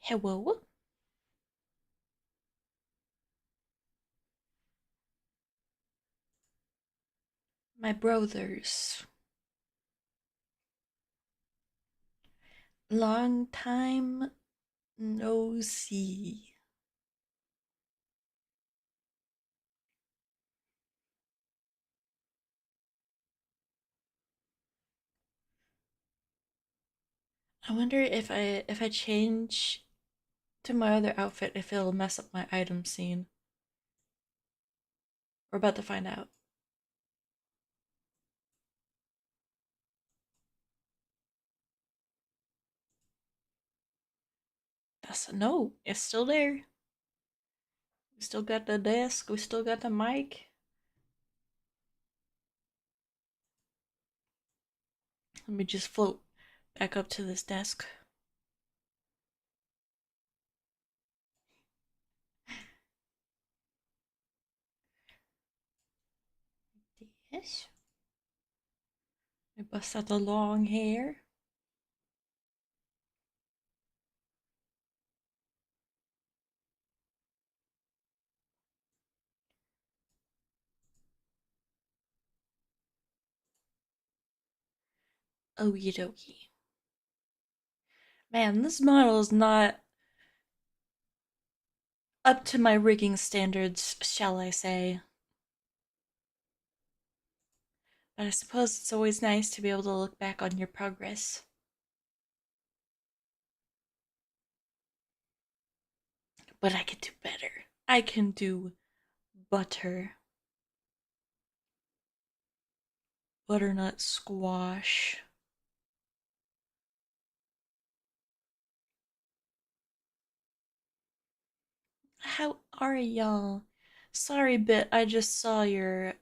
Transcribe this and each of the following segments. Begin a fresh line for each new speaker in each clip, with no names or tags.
Hello? My brothers. Long time no see. I wonder if I change to my other outfit if it'll mess up my item scene. We're about to find out. That's no, it's still there. We still got the desk, we still got the mic. Let me just float back up to this desk. Yes. I bust out the long hair. Okie dokie. Man, this model is not up to my rigging standards, shall I say. But I suppose it's always nice to be able to look back on your progress. But I can do better. I can do butter. Butternut squash. How are y'all? Sorry, Bit, I just saw your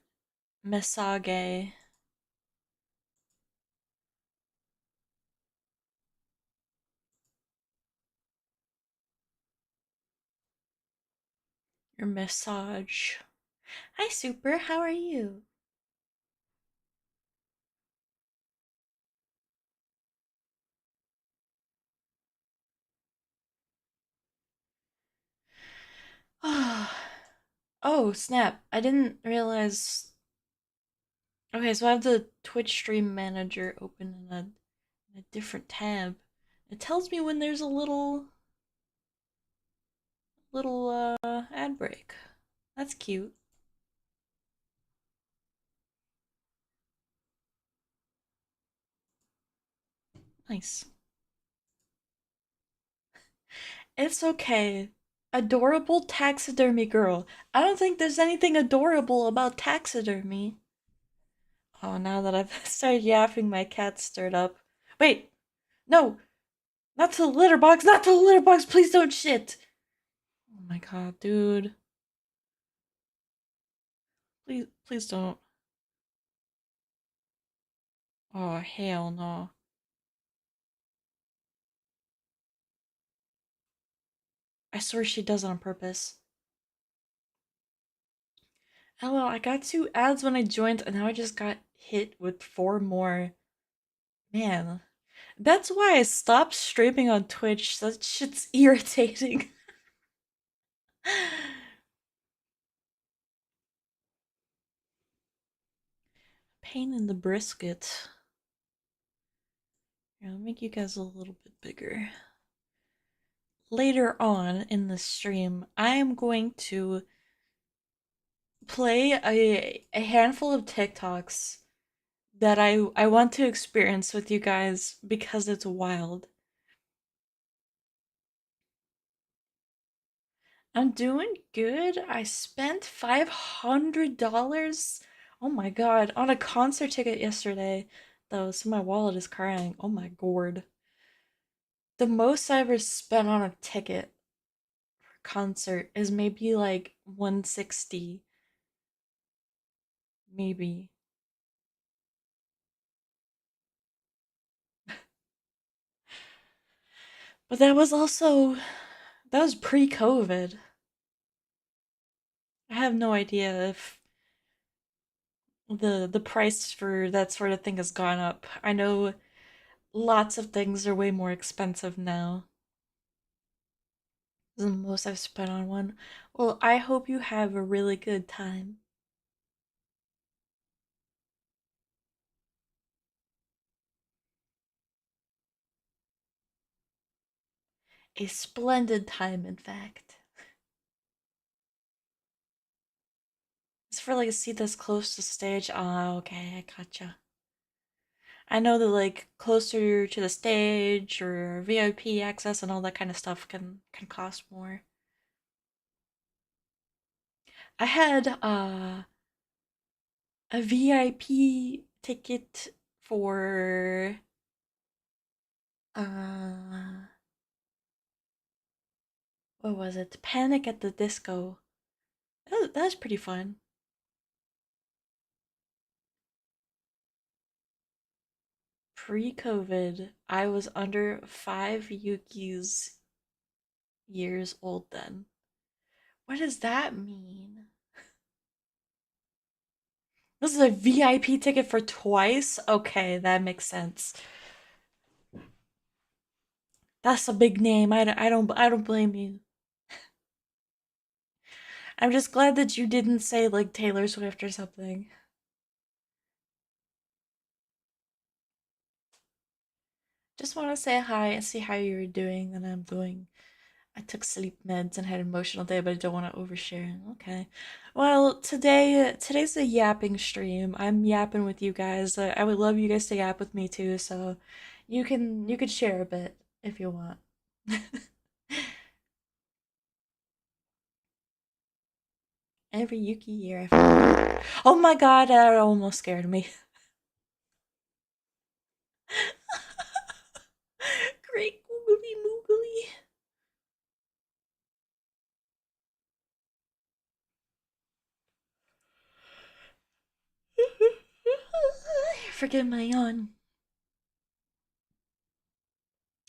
message. Your message. Hi, Super, how are you? Oh, snap. I didn't realize. Okay, so I have the Twitch stream manager open in a different tab. It tells me when there's a little ad break. That's cute. Nice. It's okay. Adorable taxidermy girl. I don't think there's anything adorable about taxidermy. Oh, now that I've started yapping, my cat stirred up. Wait, no, not to the litter box, not to the litter box, please don't shit. Oh my god, dude. Please don't. Oh, hell no. I swear she does it on purpose. Hello, I got 2 ads when I joined, and now I just got hit with 4 more. Man, that's why I stopped streaming on Twitch. That shit's irritating. Pain in the brisket. Here, I'll make you guys a little bit bigger. Later on in the stream, I am going to play a handful of TikToks that I want to experience with you guys because it's wild. I'm doing good. I spent $500. Oh my god, on a concert ticket yesterday. Though, so my wallet is crying. Oh my gourd. The most I ever spent on a ticket for a concert is maybe like 160. Maybe. But that was pre-COVID. I have no idea if the price for that sort of thing has gone up. I know lots of things are way more expensive now. This is the most I've spent on one. Well, I hope you have a really good time. A splendid time, in fact. It's for like a seat that's close to stage. Oh, okay, I gotcha. I know that like closer to the stage or VIP access and all that kind of stuff can cost more. I had a VIP ticket for uh what was it? Panic at the Disco. That was pretty fun. Pre-COVID, I was under 5 Yuki's years old then. What does that mean? This is a VIP ticket for twice? Okay, that makes sense. That's a big name. I don't blame you. I'm just glad that you didn't say like Taylor Swift or something. Just want to say hi and see how you're doing and I'm doing. I took sleep meds and had an emotional day, but I don't want to overshare. Okay. Well, today's a yapping stream. I'm yapping with you guys. I would love you guys to yap with me too, so you could share a bit if you want. Every Yuki year I forget. Oh my god, that almost scared me. Great googly moogly. Forget my yawn.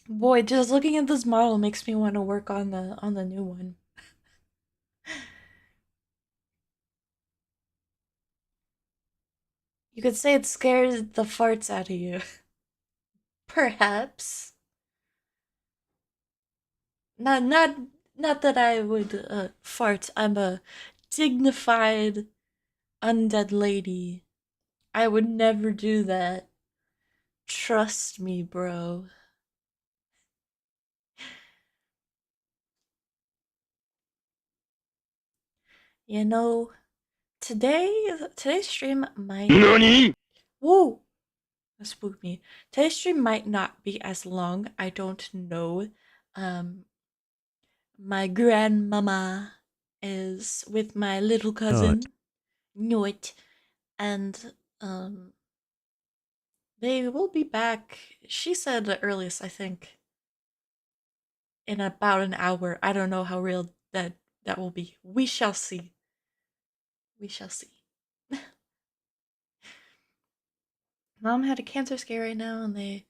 Boy, just looking at this model makes me want to work on the new one. You could say it scares the farts out of you. Perhaps. Not that I would fart. I'm a dignified undead lady. I would never do that. Trust me, bro. You know, today's stream might
NANI?!
whoa, that spooked me. Today's stream might not be as long. I don't know. Um, my grandmama is with my little cousin, Noit, and they will be back. She said the earliest, I think, in about an hour. I don't know how real that will be. We shall see. We shall see. Mom had a cancer scare right now, and they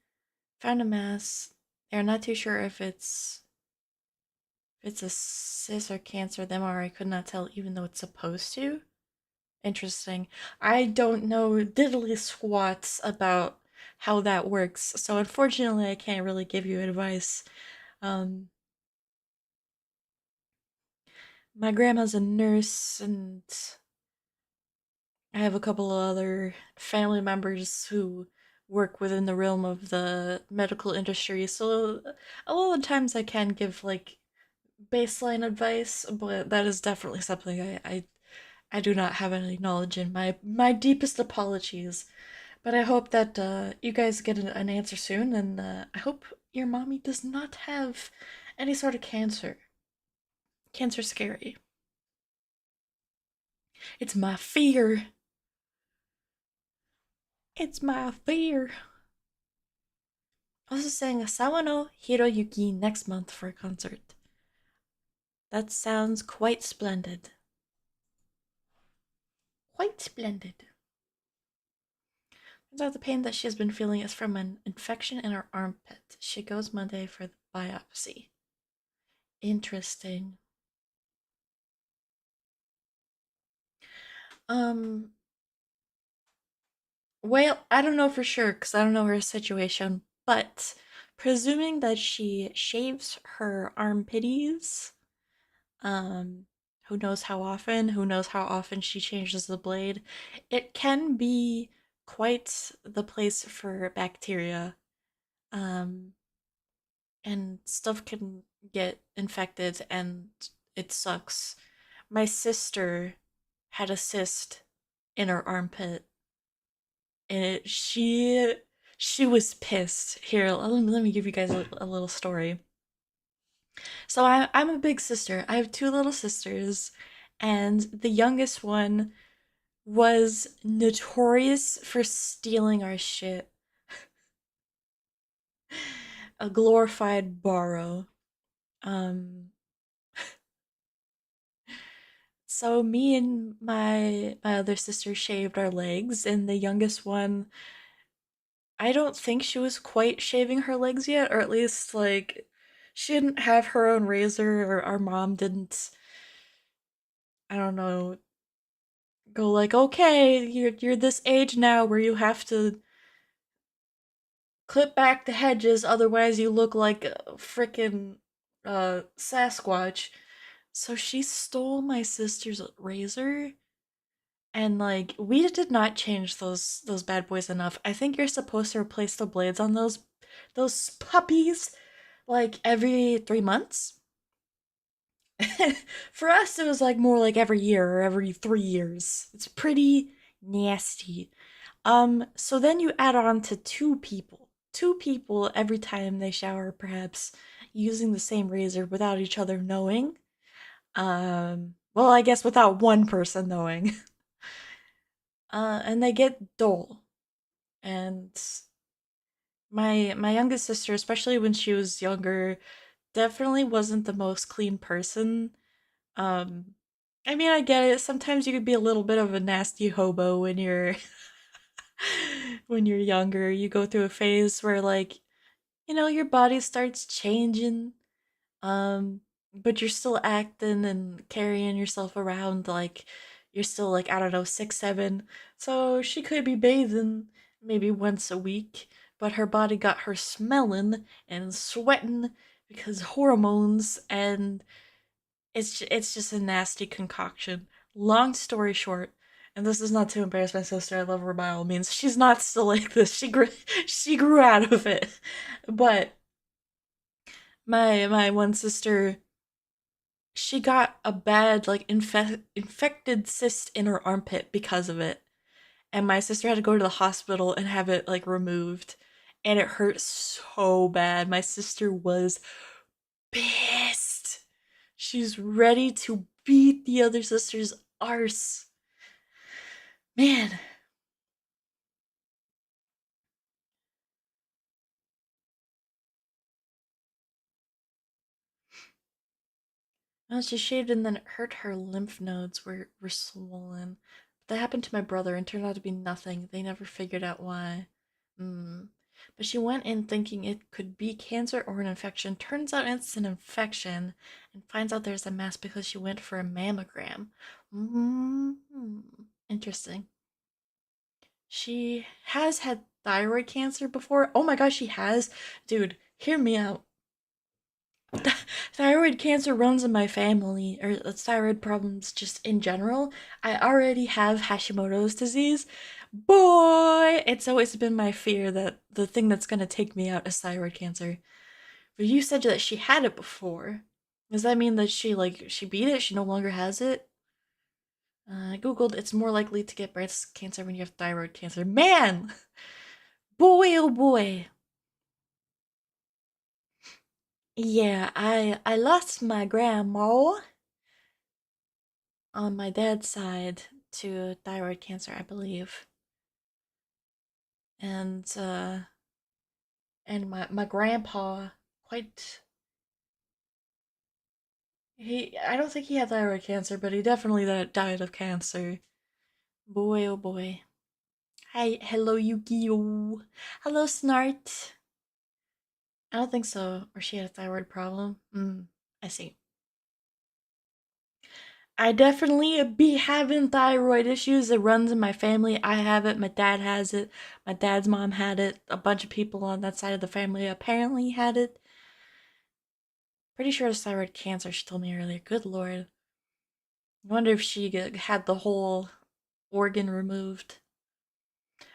found a mass. They're not too sure if it's a cyst or cancer. The MRI could not tell, even though it's supposed to. Interesting. I don't know diddly squats about how that works, so unfortunately, I can't really give you advice. Um, my grandma's a nurse, and I have a couple of other family members who work within the realm of the medical industry, so a lot of times I can give like baseline advice, but that is definitely something I do not have any knowledge in. My deepest apologies, but I hope that you guys get an answer soon, and I hope your mommy does not have any sort of cancer. Cancer's scary. It's my fear. It's my fear. Also saying Sawano Hiroyuki next month for a concert. That sounds quite splendid. Quite splendid. Turns out the pain that she has been feeling is from an infection in her armpit. She goes Monday for the biopsy. Interesting. Um, well, I don't know for sure because I don't know her situation, but presuming that she shaves her armpitties, Um, who knows how often? Who knows how often she changes the blade? It can be quite the place for bacteria. Um, and stuff can get infected and it sucks. My sister had a cyst in her armpit and she was pissed. Here, let me give you guys a little story. So I'm a big sister. I have two little sisters, and the youngest one was notorious for stealing our shit. A glorified borrow. Um so me and my other sister shaved our legs, and the youngest one, I don't think she was quite shaving her legs yet, or at least like she didn't have her own razor, or our mom didn't, I don't know, go like, okay, you're this age now where you have to clip back the hedges, otherwise you look like a frickin' Sasquatch. So she stole my sister's razor, and like we did not change those bad boys enough. I think you're supposed to replace the blades on those puppies like every 3 months. For us, it was like more like every year or every 3 years. It's pretty nasty. So then you add on to two people. Two people every time they shower, perhaps using the same razor without each other knowing. Well, I guess without one person knowing. And they get dull. And my youngest sister, especially when she was younger, definitely wasn't the most clean person. Um, I mean, I get it. Sometimes you could be a little bit of a nasty hobo when you're when you're younger. You go through a phase where like, your body starts changing. Um, but you're still acting and carrying yourself around like you're still like, I don't know, 6, 7. So she could be bathing maybe once a week, but her body got her smelling and sweating because hormones, and it's just a nasty concoction. Long story short, and this is not to embarrass my sister. I love her by all means. She's not still like this. She grew out of it. But my one sister, she got a bad like infected cyst in her armpit because of it. And my sister had to go to the hospital and have it like removed. And it hurt so bad. My sister was pissed. She's ready to beat the other sister's arse. Man, well, she shaved and then it hurt her lymph nodes were swollen. That happened to my brother and turned out to be nothing. They never figured out why. Hmm. But she went in thinking it could be cancer or an infection. Turns out it's an infection, and finds out there's a mass because she went for a mammogram. Hmm. Interesting. She has had thyroid cancer before. Oh my gosh, she has. Dude, hear me out. Thyroid cancer runs in my family, or thyroid problems just in general. I already have Hashimoto's disease. Boy, it's always been my fear that the thing that's gonna take me out is thyroid cancer. But you said that she had it before. Does that mean that she beat it? She no longer has it? I googled. It's more likely to get breast cancer when you have thyroid cancer. Man, boy, oh boy. Yeah, I lost my grandma on my dad's side to thyroid cancer, I believe. And my grandpa, quite, he I don't think he had thyroid cancer, but he definitely died of cancer. Boy oh boy. Hi, hello Yukio. Hello Snart. I don't think so. Or she had a thyroid problem. I see. I definitely be having thyroid issues. It runs in my family. I have it. My dad has it. My dad's mom had it. A bunch of people on that side of the family apparently had it. Pretty sure it's thyroid cancer, she told me earlier. Good lord. I wonder if she had the whole organ removed.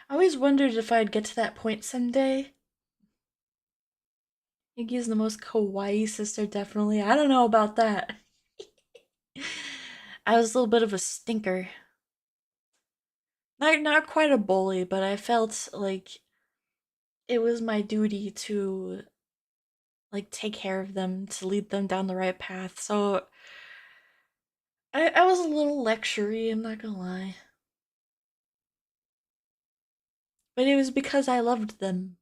I always wondered if I'd get to that point someday. Yuki's the most kawaii sister, definitely. I don't know about that. I was a little bit of a stinker. Not quite a bully, but I felt like it was my duty to like take care of them, to lead them down the right path. So I was a little lectury, I'm not gonna lie. But it was because I loved them.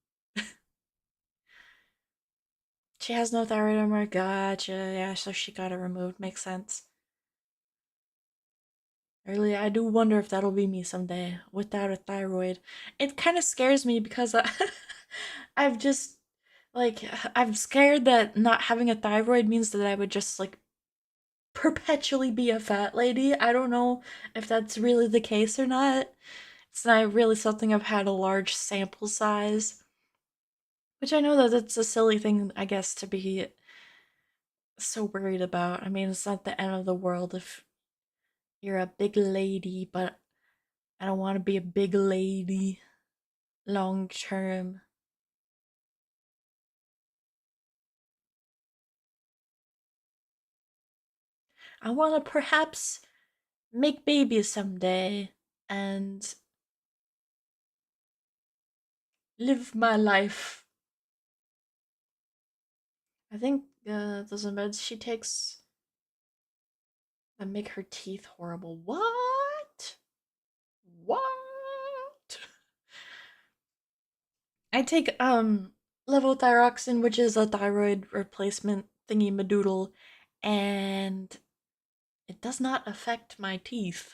She has no thyroid armor. Gotcha. Yeah, so she got it removed. Makes sense. Really, I do wonder if that'll be me someday without a thyroid. It kind of scares me because I've just like I'm scared that not having a thyroid means that I would just like perpetually be a fat lady. I don't know if that's really the case or not. It's not really something I've had a large sample size, which I know that it's a silly thing, I guess, to be so worried about. I mean, it's not the end of the world if you're a big lady, but I don't want to be a big lady long term. I want to perhaps make babies someday and live my life. I think those meds she takes that make her teeth horrible. What? What? I take levothyroxine, which is a thyroid replacement thingy madoodle, and it does not affect my teeth.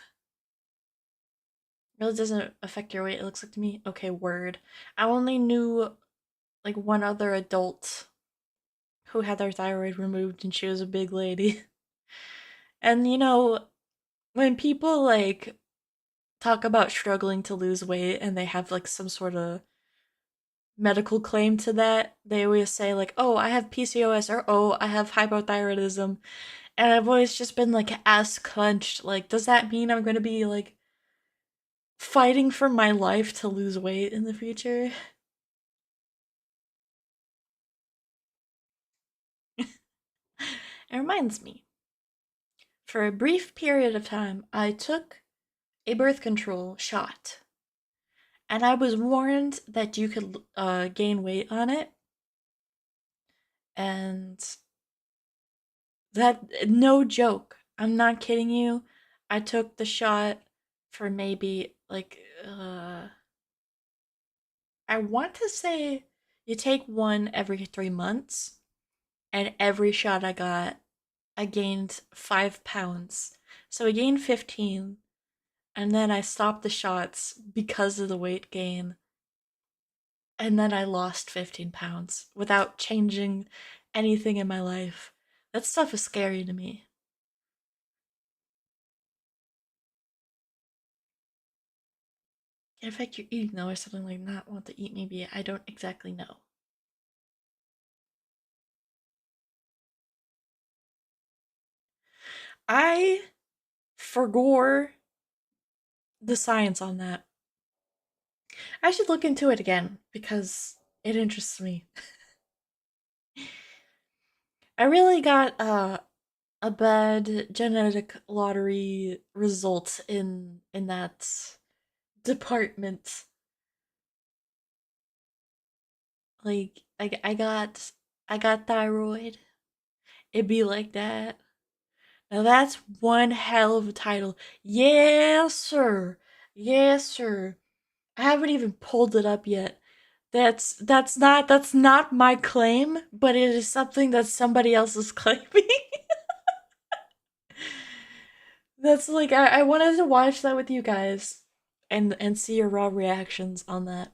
It really doesn't affect your weight, it looks like to me. Okay, word. I only knew like one other adult who had their thyroid removed and she was a big lady. And you know, when people like talk about struggling to lose weight and they have like some sort of medical claim to that, they always say like, "Oh, I have PCOS," or "Oh, I have hypothyroidism." And I've always just been like ass clenched. Like, does that mean I'm gonna be like fighting for my life to lose weight in the future? It reminds me, for a brief period of time, I took a birth control shot, and I was warned that you could gain weight on it, and that, no joke, I'm not kidding you. I took the shot for maybe like I want to say you take one every 3 months, and every shot I got, I gained 5 pounds. So I gained 15, and then I stopped the shots because of the weight gain, and then I lost 15 pounds without changing anything in my life. That stuff is scary to me. Can affect your eating though, or something like not want to eat maybe. I don't exactly know. I forgore the science on that. I should look into it again because it interests me. I really got a bad genetic lottery result in that department. Like I got thyroid. It'd be like that. Now that's one hell of a title. Yes, sir. Yes, sir. I haven't even pulled it up yet. That's not my claim, but it is something that somebody else is claiming. That's like I wanted to watch that with you guys and see your raw reactions on that.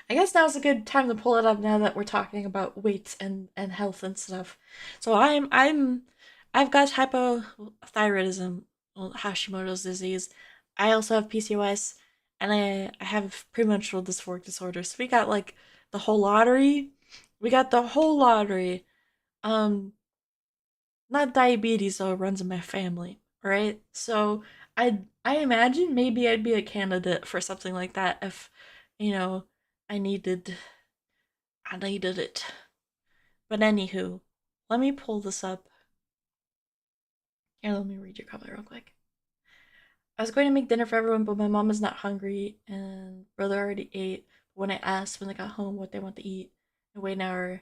I guess now's a good time to pull it up now that we're talking about weights and health and stuff. So I've got hypothyroidism, well, Hashimoto's disease. I also have PCOS, and I have premenstrual dysphoric disorder. So we got like the whole lottery. We got the whole lottery. Um, not diabetes, though, it runs in my family, right? So I imagine maybe I'd be a candidate for something like that if, you know, I needed I needed it. But anywho, let me pull this up. Here, let me read your comment real quick. I was going to make dinner for everyone, but my mom is not hungry, and brother already ate. When I asked when they got home what they want to eat, I wait an hour.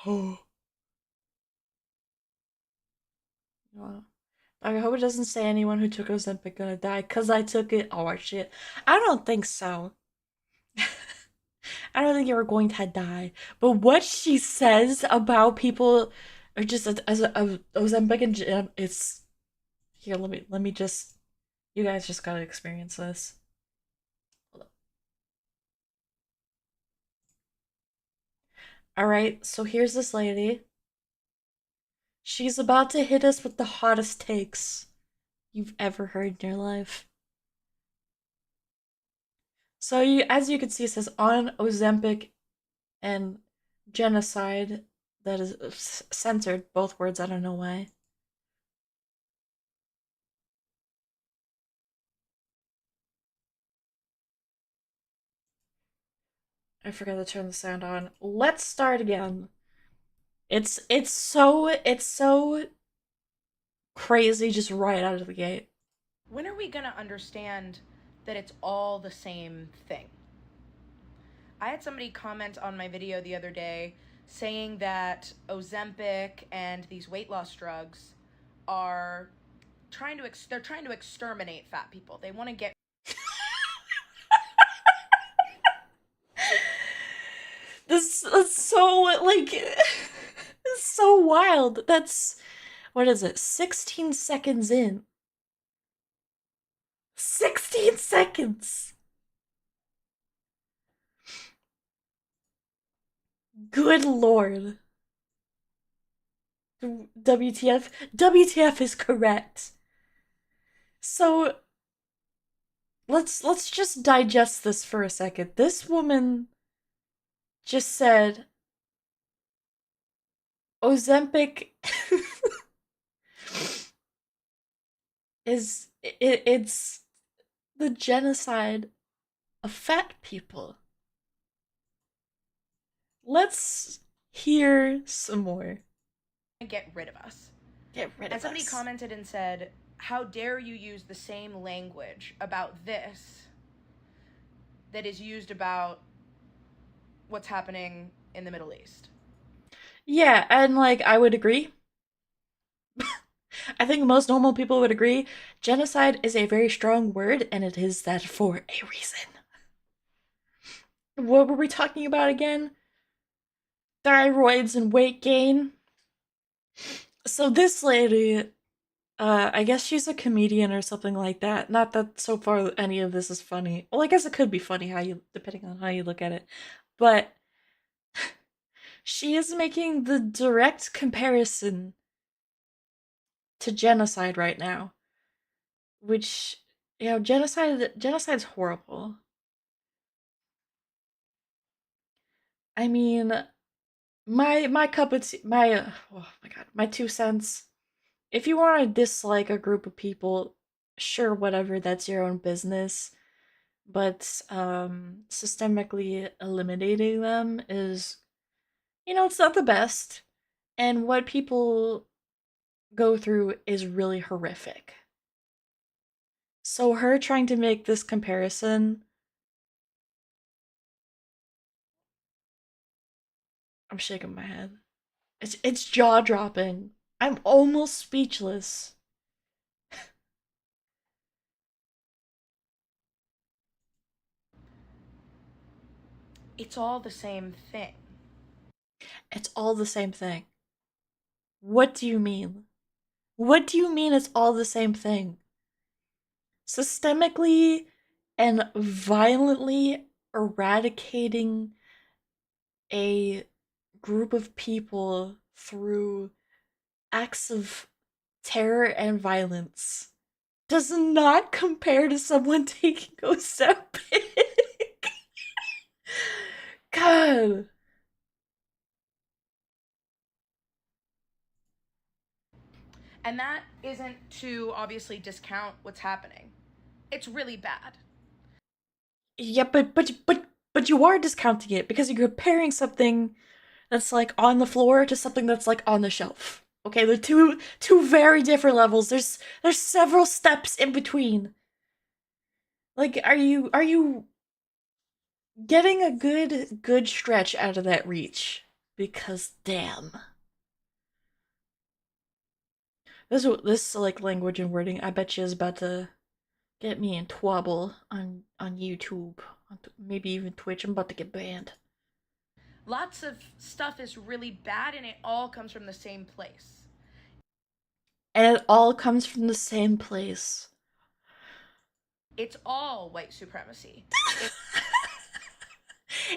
Oh. Well, I hope it doesn't say anyone who took Ozempic gonna die because I took it. Oh shit. I don't think so. I don't think you're going to die. But what she says about people, or just as Ozempic and it's here. Let me just. You guys just gotta experience this. All right. So here's this lady. She's about to hit us with the hottest takes you've ever heard in your life. So as you can see, it says on Ozempic and genocide. That is censored both words. I don't know why. I forgot to turn the sound on. Let's start again. It's so crazy just right out of the gate.
When are we going to understand that it's all the same thing? I had somebody comment on my video the other day saying that Ozempic and these weight loss drugs are they're trying to exterminate fat people. They want to get
This is so like it's so wild. That's what is it? 16 seconds in. 16 seconds. Good lord. WTF? WTF is correct. So let's just digest this for a second. This woman just said Ozempic it's the genocide of fat people. Let's hear some more.
get rid of us.
Get rid
And
of
somebody
us.
commented and said, "How dare you use the same language about this that is used about what's happening in the Middle East?"
Yeah, and like I would agree. I think most normal people would agree. Genocide is a very strong word, and it is that for a reason. What were we talking about again? Thyroids and weight gain. So this lady, I guess she's a comedian or something like that. Not that so far any of this is funny. Well, I guess it could be funny how you depending on how you look at it. But she is making the direct comparison to genocide right now, which genocide's horrible. I mean, my cup of tea, my oh my god, my 2 cents. If you want to dislike a group of people, sure, whatever, that's your own business. But systemically eliminating them is, it's not the best. And what people go through is really horrific. So her trying to make this comparison, I'm shaking my head. It's jaw dropping. I'm almost speechless.
It's all the same thing.
It's all the same thing. What do you mean? What do you mean it's all the same thing? Systemically and violently eradicating a group of people through acts of terror and violence does not compare to someone taking Ozempic. God.
And that isn't to obviously discount what's happening. It's really bad.
Yeah, but you are discounting it because you're comparing something that's like on the floor to something that's like on the shelf. Okay, they're two very different levels. There's several steps in between. Like, are you getting a good stretch out of that reach? Because damn, this like language and wording, I bet you is about to get me in trouble on YouTube, maybe even Twitch. I'm about to get banned.
Lots of stuff is really bad and it all comes from the same place.
And it all comes from the same place.
It's all white supremacy. It,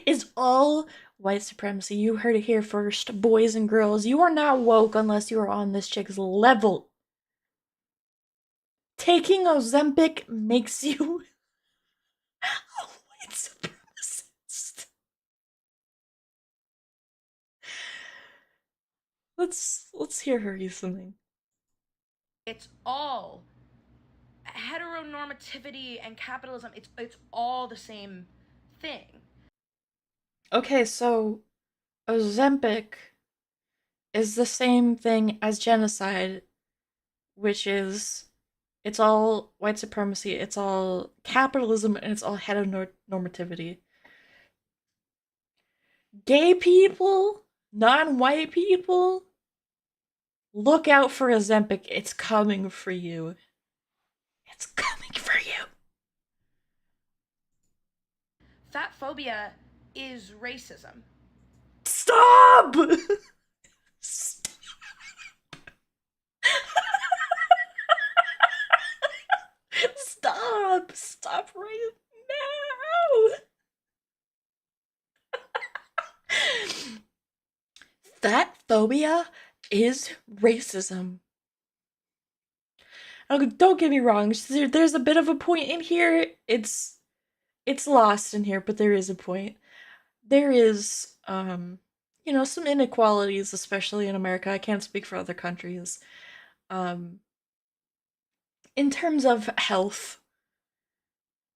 It's all white supremacy. You heard it here first, boys and girls. You are not woke unless you are on this chick's level. Taking Ozempic makes you a white supremacist. Let's hear her reasoning.
it's all heteronormativity and capitalism. It's all the same thing.
Okay, so Ozempic is the same thing as genocide, which is it's all white supremacy, it's all capitalism, and it's all heteronormativity. Gay people, non-white people, look out for Ozempic. It's coming for you. It's coming for you.
Fat phobia is racism.
Stop! Stop! Stop right now! Fat phobia is racism. Don't get me wrong. There's a bit of a point in here. It's lost in here, but there is a point. There is some inequalities, especially in America. I can't speak for other countries. Um, in terms of health,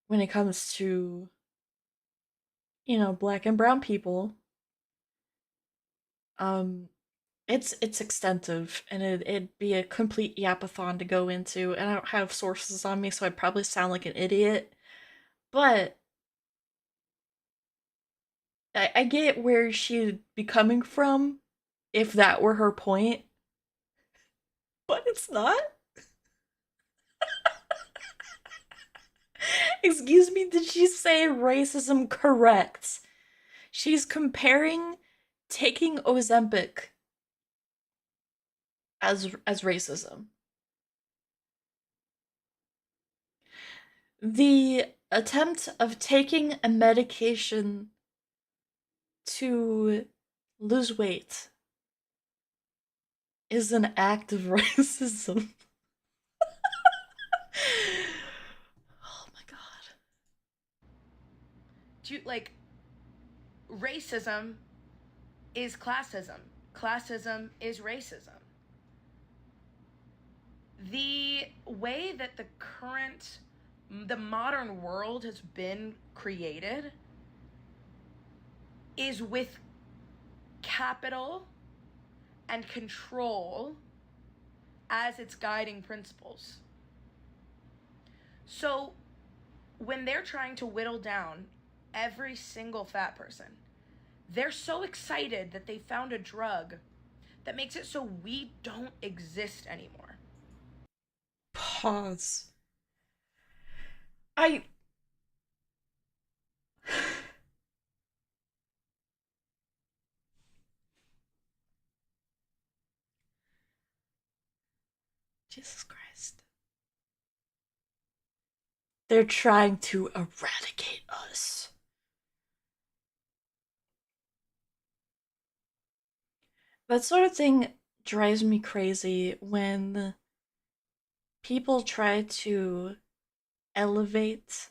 when it comes to black and brown people, um, it's extensive, and it'd be a complete yapathon to go into. And I don't have sources on me, so I'd probably sound like an idiot. But I get where she'd be coming from if that were her point, but it's not. Excuse me, did she say racism correct? She's comparing taking Ozempic as racism. The attempt of taking a medication to lose weight is an act of racism. Oh my god.
Do you, like, racism is classism. Classism is racism. The way that the modern world has been created is with capital and control as its guiding principles. So when they're trying to whittle down every single fat person, they're so excited that they found a drug that makes it so we don't exist anymore.
Pause. I Jesus Christ. They're trying to eradicate us. That sort of thing drives me crazy when people try to elevate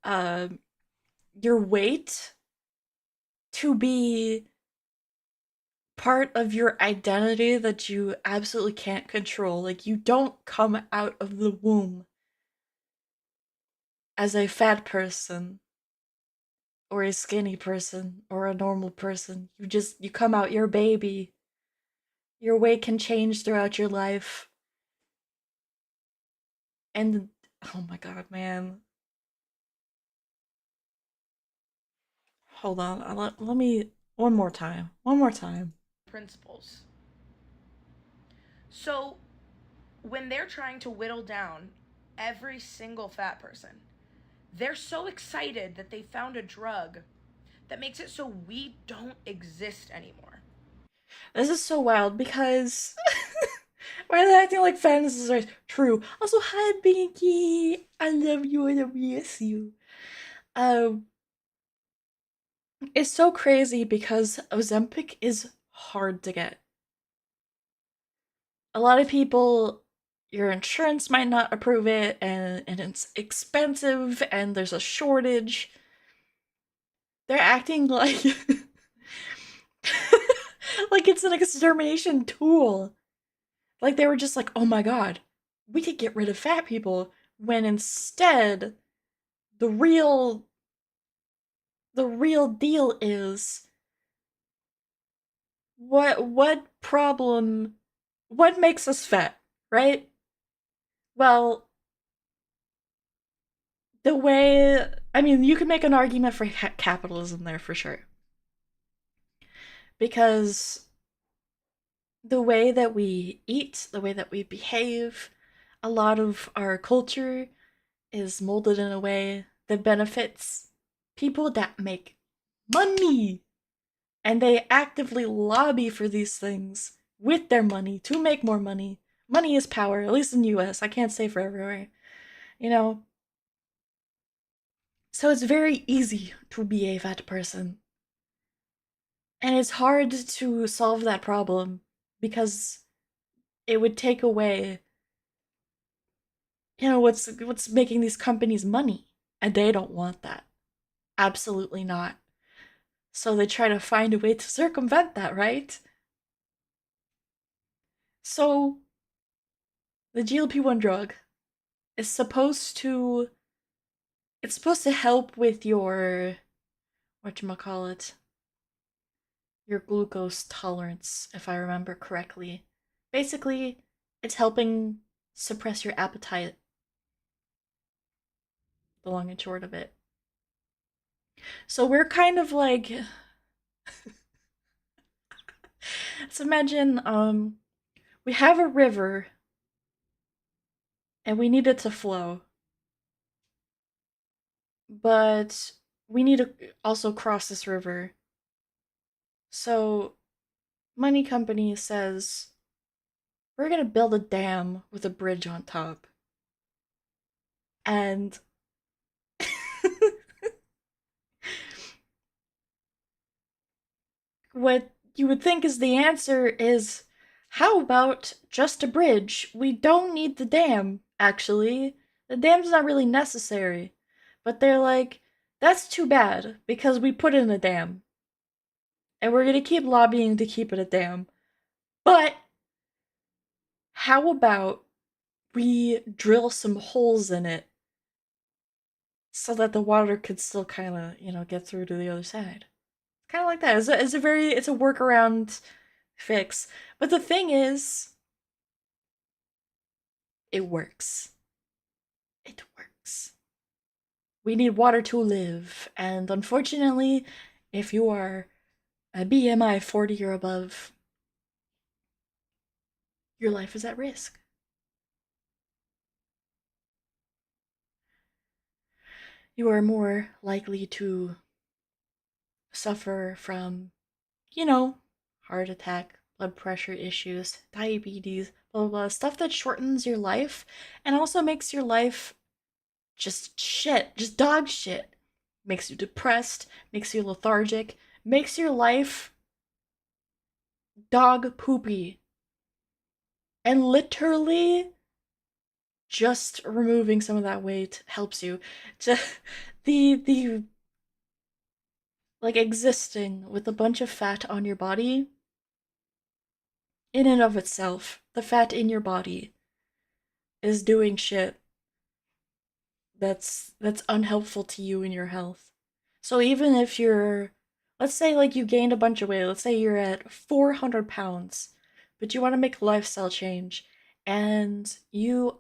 uh, your weight to be part of your identity that you absolutely can't control. Like, you don't come out of the womb as a fat person or a skinny person or a normal person. You come out, you're a baby. Your weight can change throughout your life. And oh my god, man. Hold on. Let me one more time. One more time.
Principles. So when they're trying to whittle down every single fat person, they're so excited that they found a drug that makes it so we don't exist anymore.
This is so wild because why are they acting like fantasies are true? Also, hi Binky. I love you and I miss you. Um, it's so crazy because Ozempic is hard to get. A lot of people, your insurance might not approve it, and it's expensive, and there's a shortage. They're acting like like it's an extermination tool. Like they were just like, oh my god, we could get rid of fat people. When instead, the real the real deal is what problem what makes us fat, right? Well, the way I mean, you can make an argument for capitalism there for sure. Because the way that we eat, the way that we behave, a lot of our culture is molded in a way that benefits people that make money. And they actively lobby for these things with their money to make more money. Money is power, at least in the US. I can't say for everywhere. You know? So it's very easy to be a fat person. And it's hard to solve that problem because it would take away, what's making these companies money. And they don't want that. Absolutely not. So they try to find a way to circumvent that, right? So the GLP-1 drug is supposed to it's supposed to help with your whatchamacallit, your glucose tolerance, if I remember correctly. Basically, it's helping suppress your appetite, the long and short of it. So we're kind of like let's imagine we have a river and we need it to flow. But we need to also cross this river. So money company says we're gonna build a dam with a bridge on top. And what you would think is the answer is how about just a bridge? We don't need the dam, actually. The dam's not really necessary. But they're like, that's too bad because we put in a dam. And we're gonna keep lobbying to keep it a dam. But how about we drill some holes in it so that the water could still kind of, get through to the other side? Kind of like that. It's a workaround fix. But the thing is, it works. It works. We need water to live, and unfortunately, if you are a BMI 40 or above, your life is at risk. You are more likely to suffer from, you know, heart attack, blood pressure issues, diabetes, blah blah blah, stuff that shortens your life and also makes your life just shit, just dog shit. Makes you depressed, makes you lethargic, makes your life dog poopy. And literally just removing some of that weight helps you. To the like existing with a bunch of fat on your body in and of itself, the fat in your body is doing shit that's unhelpful to you and your health. So even if you're, let's say like you gained a bunch of weight, let's say you're at 400 pounds, but you want to make a lifestyle change and you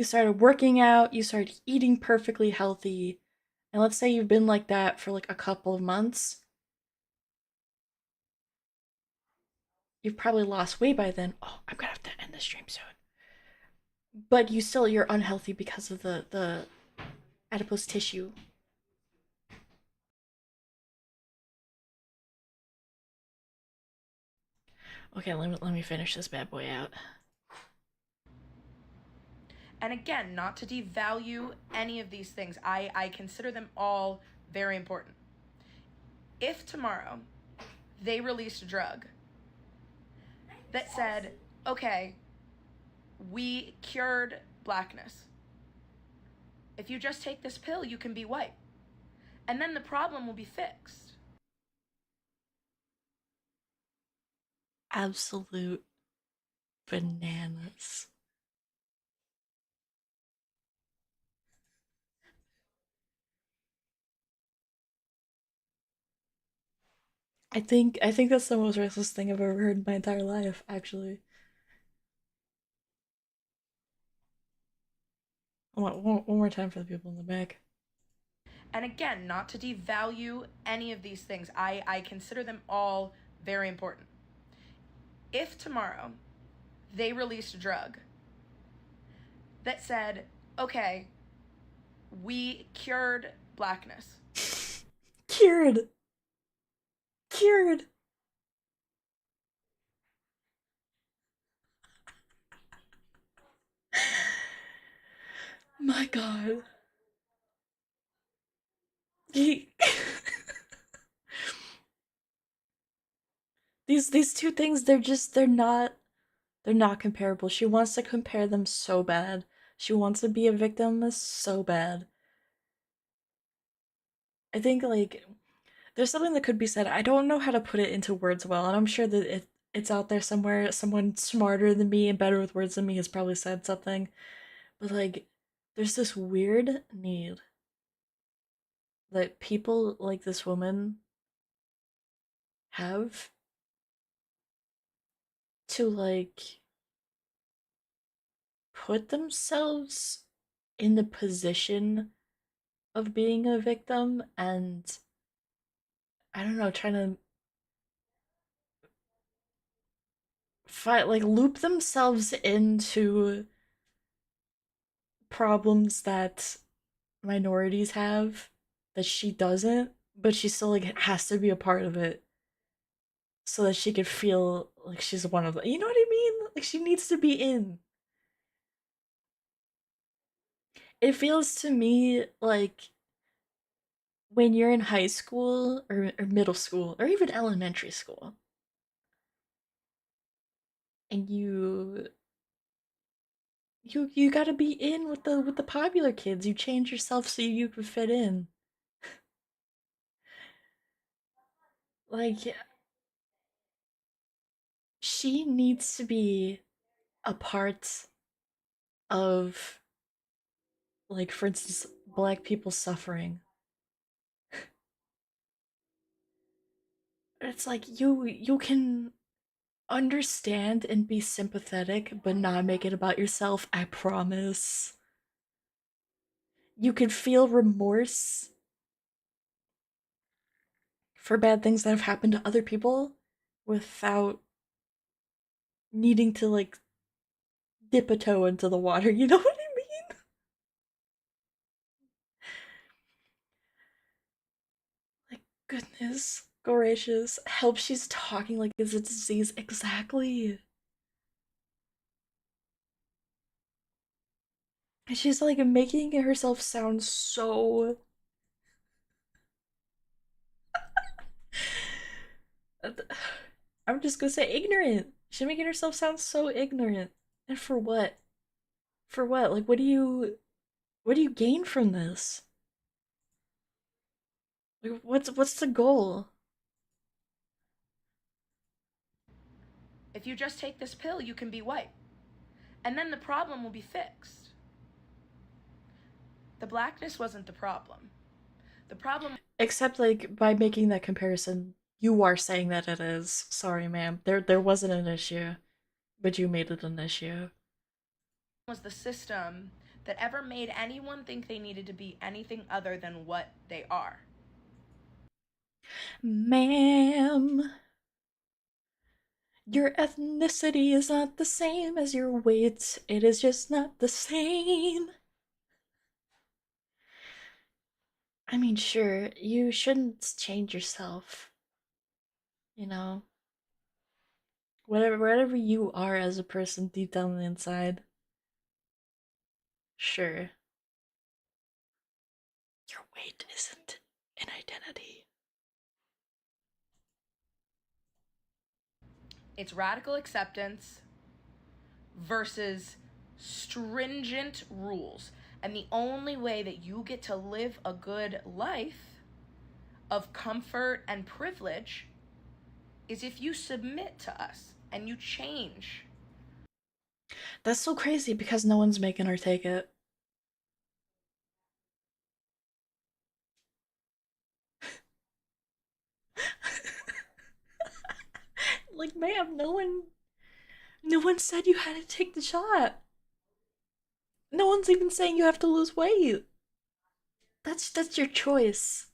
started working out, you started eating perfectly healthy, and let's say you've been like that for like a couple of months, you've probably lost weight by then. Oh, I'm gonna have to end the stream soon. But you're unhealthy because of the adipose tissue. Okay, let me finish this bad boy out.
And again, not to devalue any of these things, I consider them all very important. If tomorrow they released a drug that said, okay, we cured blackness. If you just take this pill, you can be white. And then the problem will be fixed.
Absolute bananas. I think that's the most racist thing I've ever heard in my entire life, actually. One more time for the people in the back.
And again, not to devalue any of these things, I consider them all very important. If tomorrow they released a drug that said, okay, we cured blackness.
Cured. Cured. My god. He... these two things, they're not comparable. She wants to compare them so bad. She wants to be a victim so bad. I think like there's something that could be said. I don't know how to put it into words well, and I'm sure that it's out there somewhere. Someone smarter than me and better with words than me has probably said something. But like there's this weird need that people like this woman have to like put themselves in the position of being a victim and I don't know, trying to fight like loop themselves into problems that minorities have that she doesn't, but she still like has to be a part of it so that she could feel like she's one of them. You know what I mean? Like she needs to be in. It feels to me like when you're in high school or middle school or even elementary school and you gotta be in with the popular kids. You change yourself so you can fit in. Like she needs to be a part of like for instance black people suffering. It's like you can understand and be sympathetic but not make it about yourself, I promise. You can feel remorse for bad things that have happened to other people without needing to like dip a toe into the water, you know what I mean? Like goodness gracious, help, she's talking like it's a disease. Exactly. And she's like making herself sound so I'm just gonna say ignorant. She's making herself sound so ignorant. And for what? For what? Like what do you gain from this? Like what's the goal?
If you just take this pill, you can be white. And then the problem will be fixed. The blackness wasn't the problem. The problem.
Except, like, by making that comparison, you are saying that it is. Sorry, ma'am. There wasn't an issue, but you made it an issue.
Was the system that ever made anyone think they needed to be anything other than what they are.
Ma'am, your ethnicity is not the same as your weight. It is just not the same. I mean, sure, you shouldn't change yourself. You know, whatever you are as a person deep down on the inside. Sure, your weight isn't an identity.
It's radical acceptance versus stringent rules. And the only way that you get to live a good life of comfort and privilege is if you submit to us and you change.
That's so crazy because no one's making her take it. Like, ma'am, no one said you had to take the shot. No one's even saying you have to lose weight. That's your choice.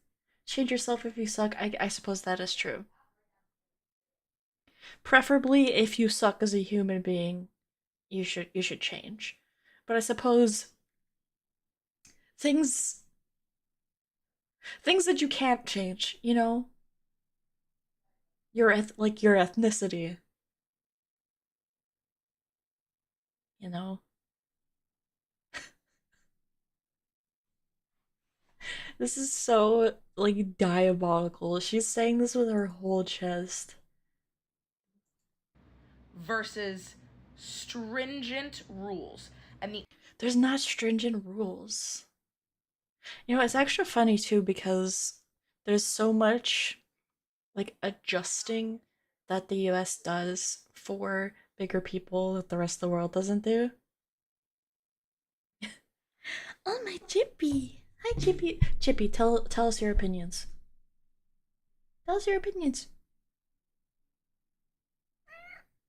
Change yourself if you suck. I suppose that is true. Preferably if you suck as a human being, you should change. But I suppose things things that you can't change, like your ethnicity, you know. This is so like diabolical. She's saying this with her whole chest.
Versus stringent rules. And the
There's not stringent rules. It's actually funny too because there's so much like adjusting that the US does for bigger people that the rest of the world doesn't do. Oh, my Chippy. Hi, Chippy. Chippy, tell us your opinions. Tell us your opinions.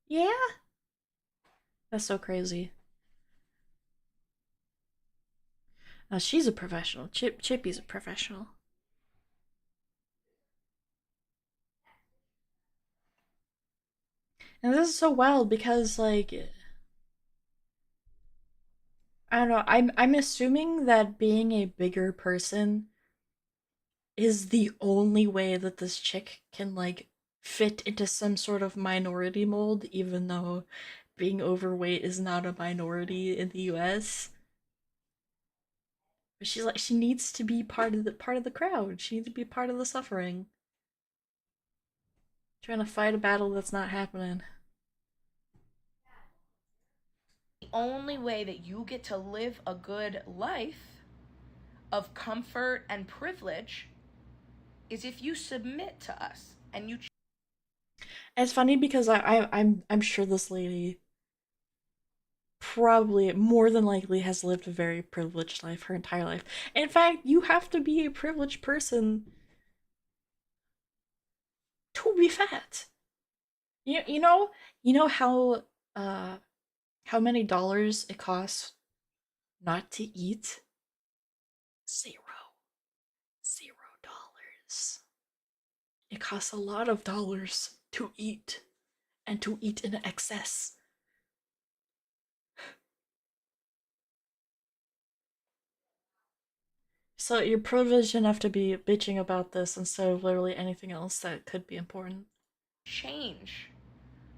Yeah? That's so crazy. She's a professional. Chippy's a professional. And this is so wild because, like, I don't know. I'm assuming that being a bigger person is the only way that this chick can like fit into some sort of minority mold, even though being overweight is not a minority in the US. But she's like she needs to be part of the crowd. She needs to be part of the suffering. Trying to fight a battle that's not happening.
only way that you get to live a good life of comfort and privilege is if you submit to us and you.
And it's funny because I'm sure this lady probably more than likely has lived a very privileged life her entire life. In fact, you have to be a privileged person to be fat. You know uh how many dollars it costs not to eat? Zero. $0. It costs a lot of dollars to eat and to eat in excess. So you're privileged enough to be bitching about this instead of literally anything else that could be important.
Change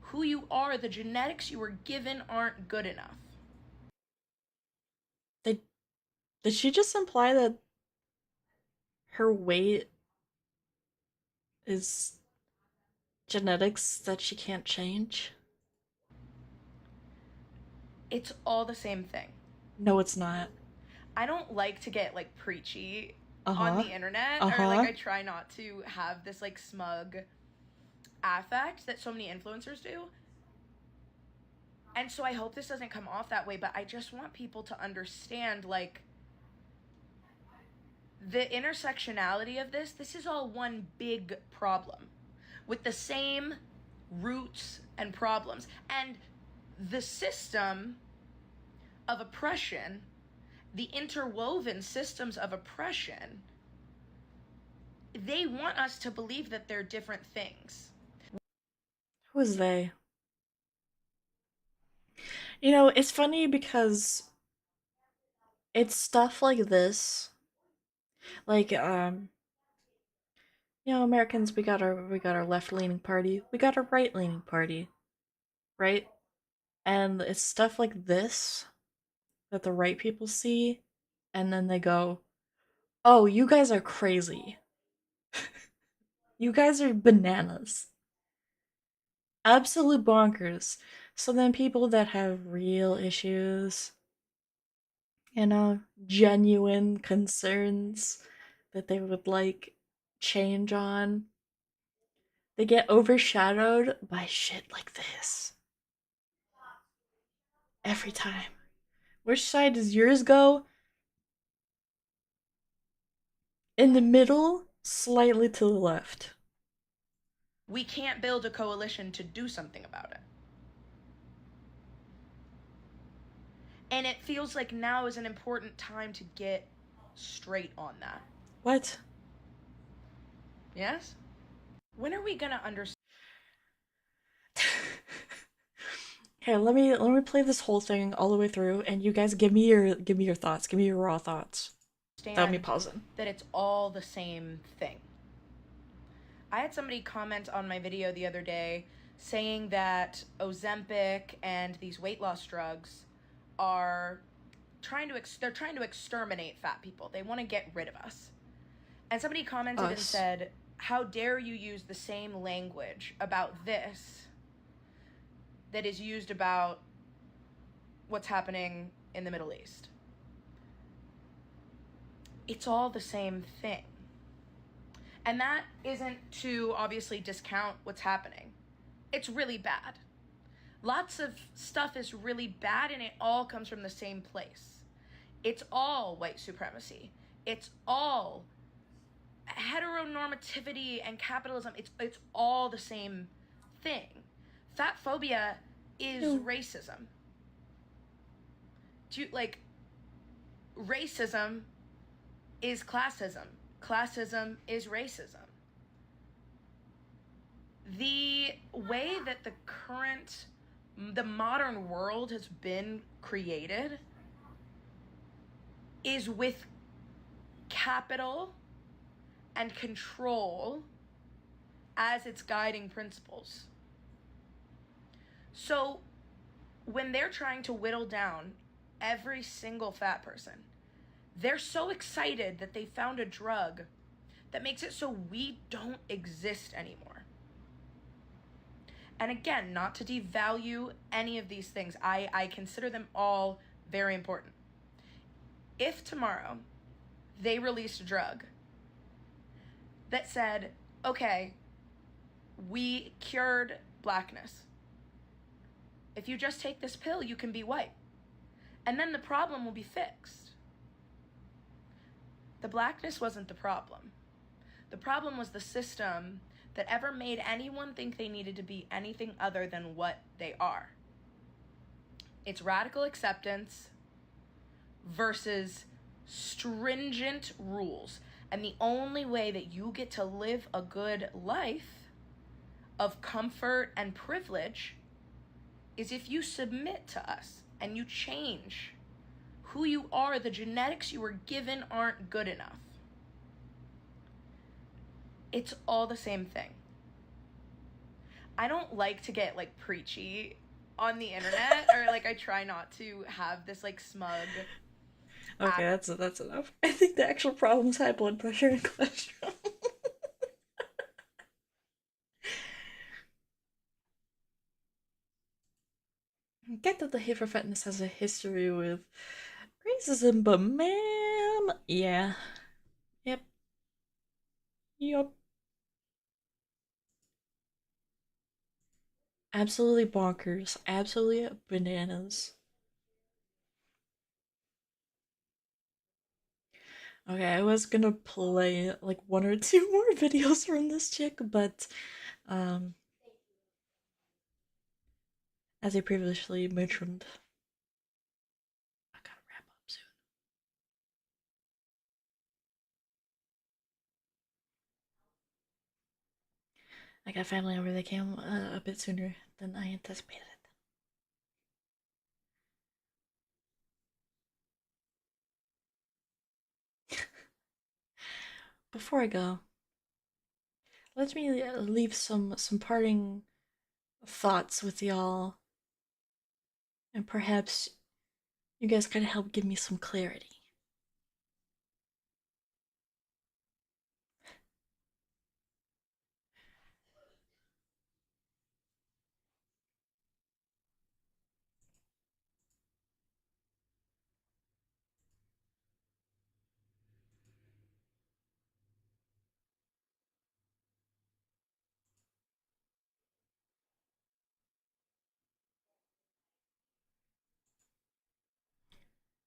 who you are. The genetics you were given aren't good enough.
Did did she just imply that her weight is genetics that she can't change?
It's all the same thing.
No, it's not.
I don't like to get like preachy
Uh
on
huh.
the internet,
Uh
or like
huh.
I try not to have this like smug affect that so many influencers do. And so I hope this doesn't come off that way, but I just want people to understand, like, the intersectionality of this is all one big problem with the same roots and problems. And the system of oppression, the interwoven systems of oppression, they want us to believe that they're different things.
Who is they? You know, it's funny because it's stuff like this. Like, you know, Americans, we got our left-leaning party, we got our right-leaning party, right? And it's stuff like this that the right people see, and then they go, "Oh, you guys are crazy. You guys are bananas. Absolute bonkers." So then people that have real issues, you know, genuine concerns that they would like change on, they get overshadowed by shit like this. Every time. Which side does yours go? In the middle, slightly to the left.
We can't build a coalition to do something about it. And it feels like now is an important time to get straight on that.
What?
Yes? When are we gonna understand
Here, let me play this whole thing all the way through, and you guys give me your thoughts. Give me your raw thoughts. Without me pausing.
that it's all the same thing? I had somebody comment on my video the other day saying that Ozempic and these weight loss drugs are they're trying to exterminate fat people. They want to get rid of us. And somebody commented and
Us.
said, "How dare you use the same language about this that is used about what's happening in the Middle East?" It's all the same thing. And that isn't to obviously discount what's happening. It's really bad. Lots of stuff is really bad, and it all comes from the same place. It's all white supremacy. It's all heteronormativity and capitalism. It's all the same thing. Fat phobia is
No.
racism. Do you, like, racism is classism. Classism is racism. The way that the modern world has been created is with capital and control as its guiding principles. So when they're trying to whittle down every single fat person, they're so excited that they found a drug that makes it so we don't exist anymore. And again, not to devalue any of these things, I consider them all very important. If tomorrow they released a drug that said, okay, we cured blackness. If you just take this pill, you can be white. And then the problem will be fixed. The blackness wasn't the problem. The problem was the system that ever made anyone think they needed to be anything other than what they are. It's radical acceptance versus stringent rules. And the only way that you get to live a good life of comfort and privilege is if you submit to us and you change who you are. The genetics you were given aren't good enough. It's all the same thing. I don't like to get like preachy on the internet, or like I try not to have this like smug.
Okay, that's enough. I think the actual problem is high blood pressure and cholesterol. Get that the hate for fatness has a history with racism, but ma'am, yeah, yep, yep. Absolutely bonkers. Absolutely bananas. Okay, I was gonna play like one or two more videos from this chick, but um, as I previously mentioned, I gotta wrap up soon. I got family over. They came a bit sooner than I anticipated. Before I go, let me leave some parting thoughts with y'all, and perhaps you guys can help give me some clarity.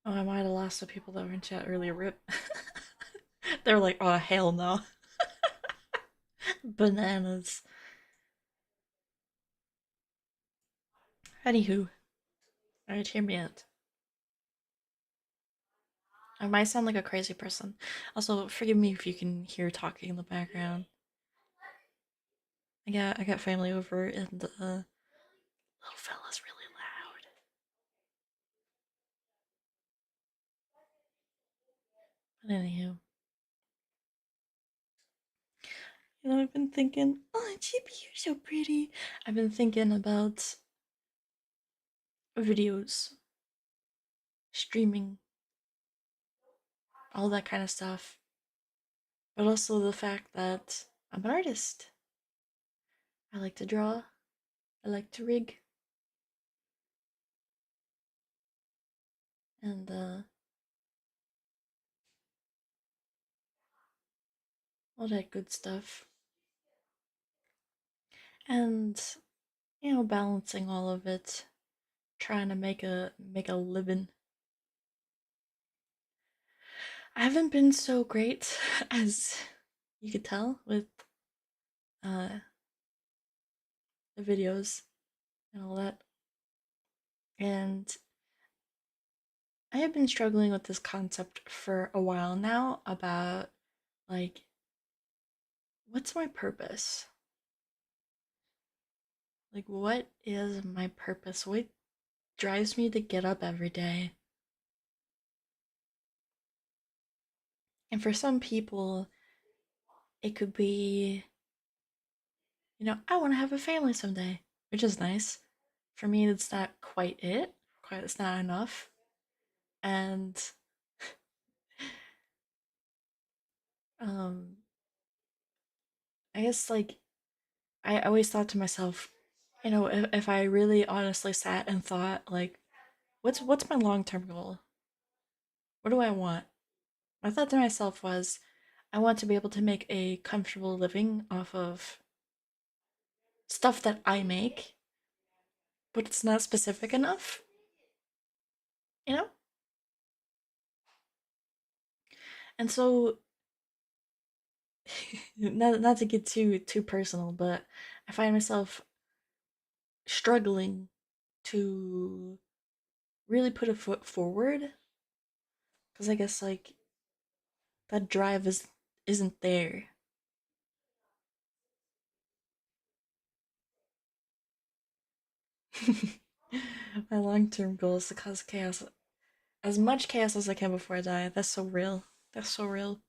Oh, I might have lost the people that were in chat earlier. Rip. They're like, oh hell no, bananas. Anywho, alright, hear me out. I might sound like a crazy person. Also, forgive me if you can hear talking in the background. I got family over, and little fella's really loud. But anywho, I've been thinking, oh, Chippy, you're so pretty. I've been thinking about videos, streaming, all that kind of stuff. But also the fact that I'm an artist. I like to draw. I like to rig, and all that good stuff. And balancing all of it, trying to make a living. I haven't been so great as you could tell with uh the videos and all that. And I have been struggling with this concept for a while now about like what's my purpose? Like what is my purpose? What drives me to get up every day? And for some people it could be, I want to have a family someday, which is nice. For me, that's not quite it. Quite, it's not enough. And um, I guess like I always thought to myself, if I really honestly sat and thought like, what's my long term goal? What do I want? My thought to myself was, I want to be able to make a comfortable living off of stuff that I make, but it's not specific enough, you know. And so not to get too personal, but I find myself struggling to really put a foot forward because I guess like that drive isn't there. My long-term goal is to cause chaos, as much chaos as I can before I die. That's so real. That's so real.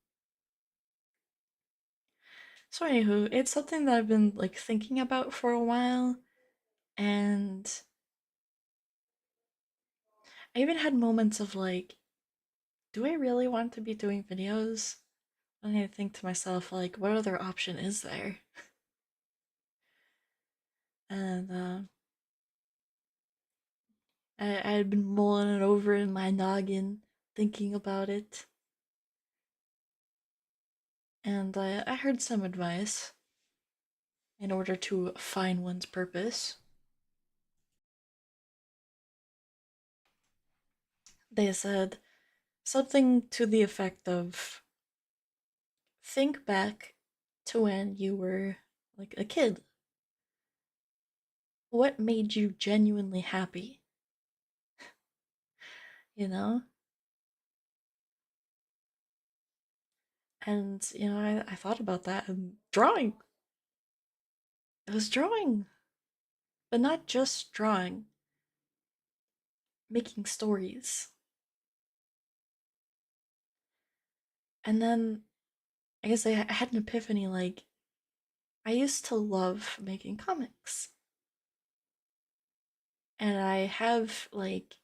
So anywho, it's something that I've been like thinking about for a while, and I even had moments of like, do I really want to be doing videos? And I think to myself, like, what other option is there? And I had been mulling it over in my noggin, thinking about it, and I heard some advice in order to find one's purpose. They said something to the effect of think back to when you were like a kid. What made you genuinely happy? You know? And, I thought about that and drawing. It was drawing, but not just drawing, making stories. And then I guess I had an epiphany like, I used to love making comics. And I have like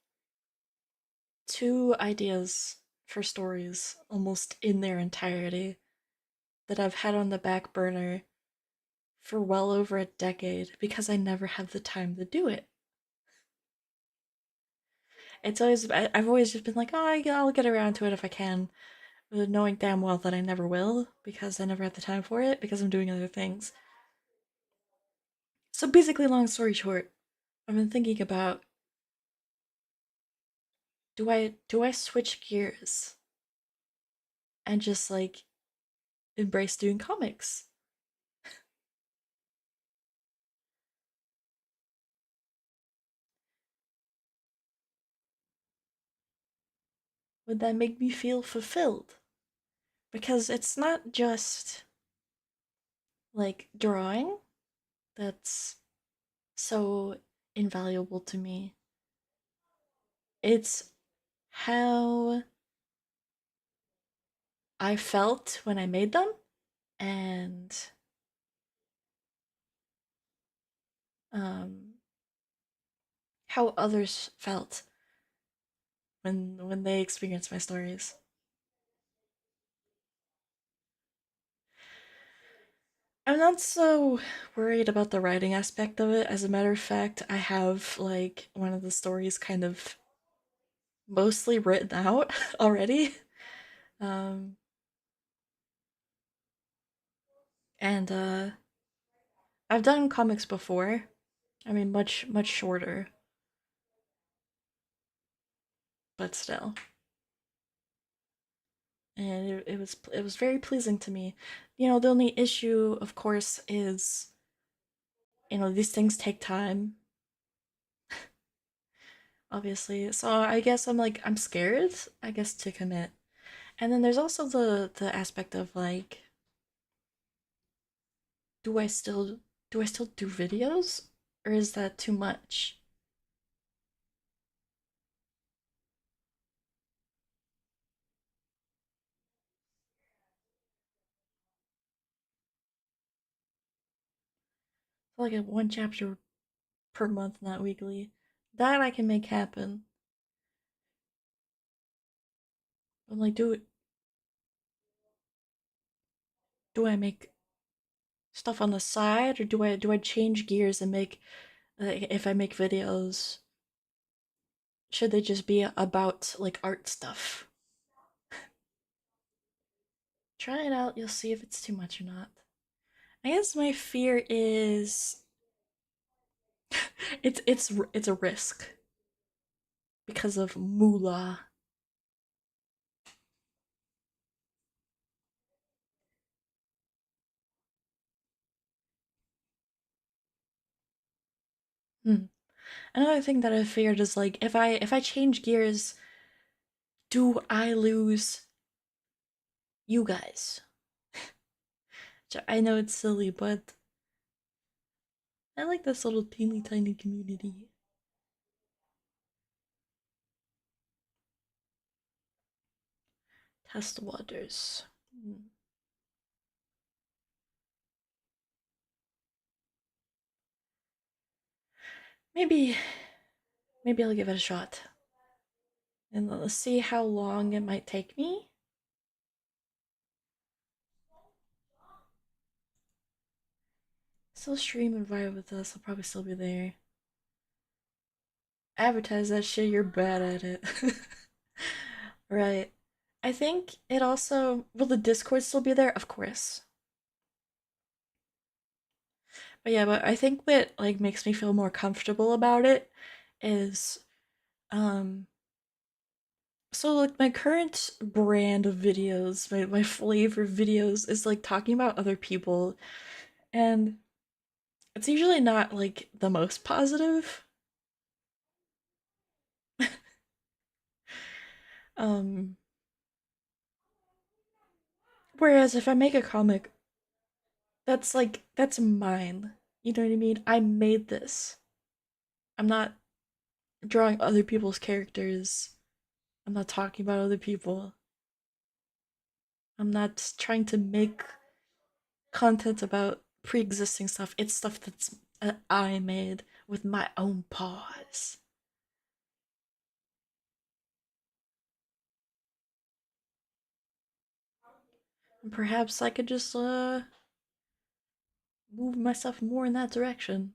two ideas for stories almost in their entirety that I've had on the back burner for well over a decade because I never had the time to do it. I've always just been like, oh, I'll get around to it if I can, knowing damn well that I never will because I never had the time for it because I'm doing other things. So basically, long story short, I've been thinking about, do I switch gears and just like embrace doing comics? Would that make me feel fulfilled? Because it's not just like drawing that's so invaluable to me. It's how I felt when I made them and um, how others felt when they experienced my stories. I'm not so worried about the writing aspect of it. As a matter of fact, I have like one of the stories kind of mostly written out already. Um, and I've done comics before. I mean, much shorter, but still. And it was very pleasing to me. The only issue, of course, is these things take time, obviously. So I guess I'm scared, I guess, to commit. And then there's also the aspect of like, do I still do I still do videos, or is that too much? Like a one chapter per month, not weekly. That I can make happen. But like, do I make stuff on the side, or do I change gears and make if I make videos, should they just be about like art stuff? Try it out, you'll see if it's too much or not. I guess my fear is it's a risk because of moolah. Hmm. Another thing that I feared is like, if I change gears, do I lose you guys? I know it's silly, but I like this little teeny tiny community. Test waters. Hmm. Maybe maybe I'll give it a shot. And let's see how long it might take me. Still stream and vibe with us, I'll probably still be there. Advertise that shit, you're bad at it. Right. I think it also, will the Discord still be there? Of course. But yeah, but I think what like makes me feel more comfortable about it is um So like my current brand of videos, my flavor of videos is like talking about other people, and it's usually not like the most positive. Um Whereas if I make a comic, that's mine. You know what I mean? I made this. I'm not drawing other people's characters. I'm not talking about other people. I'm not trying to make content about pre-existing stuff. It's stuff that's I made with my own paws. And perhaps I could just move myself more in that direction.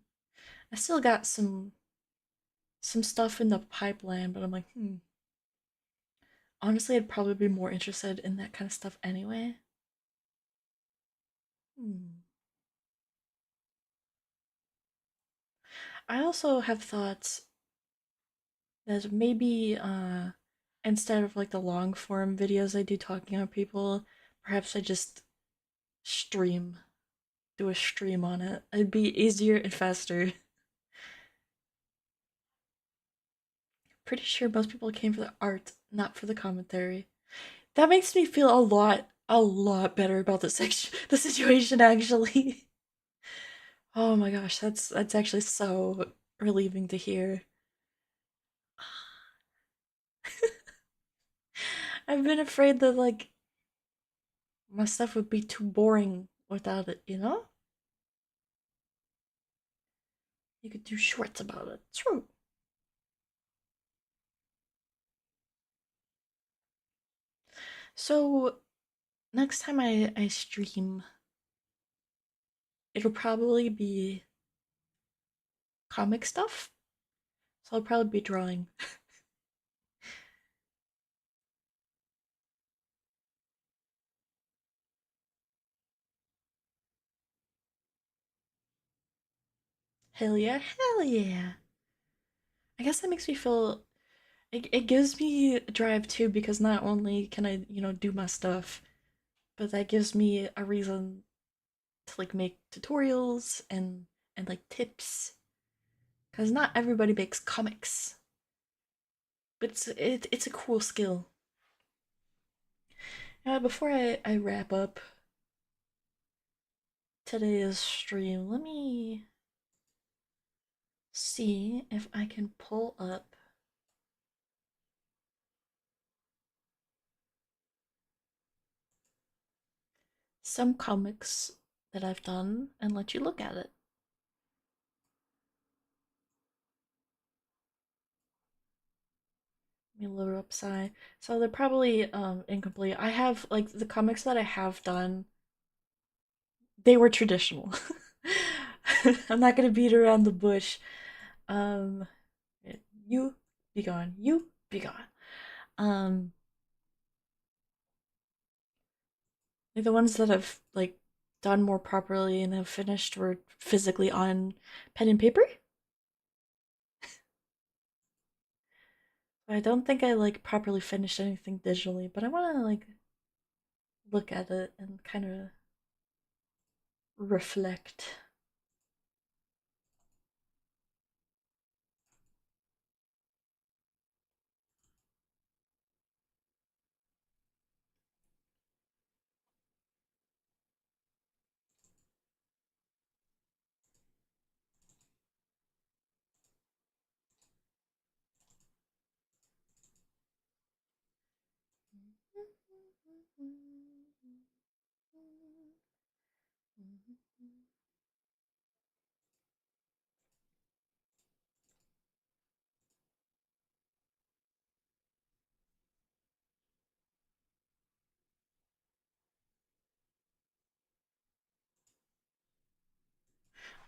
I still got some stuff in the pipeline, but I'm like, honestly, I'd probably be more interested in that kind of stuff anyway. Hmm. I also have thoughts that maybe instead of like the long form videos I do talking about people, perhaps I just stream, do a stream on it. It'd be easier and faster. Pretty sure most people came for the art, not for the commentary. That makes me feel a lot better about the situation actually. Oh my gosh, that's actually so relieving to hear. I've been afraid that like my stuff would be too boring without it, you know? You could do shorts about it. True. So next time I stream, it'll probably be comic stuff. So I'll probably be drawing. Hell yeah, hell yeah. I guess that makes me feel it gives me a drive too because not only can I, do my stuff, but that gives me a reason to like make tutorials and like tips because not everybody makes comics, but it's a cool skill. Before I wrap up today's stream, let me see if I can pull up some comics that I've done and let you look at it. Let me load up Psy. So they're probably incomplete. I have like the comics that I have done, they were traditional. I'm not gonna beat around the bush. Um you be gone. You be gone. Um like the ones that I've like done more properly and have finished were physically on pen and paper. I don't think I like properly finished anything digitally, but I want to like look at it and kind of reflect.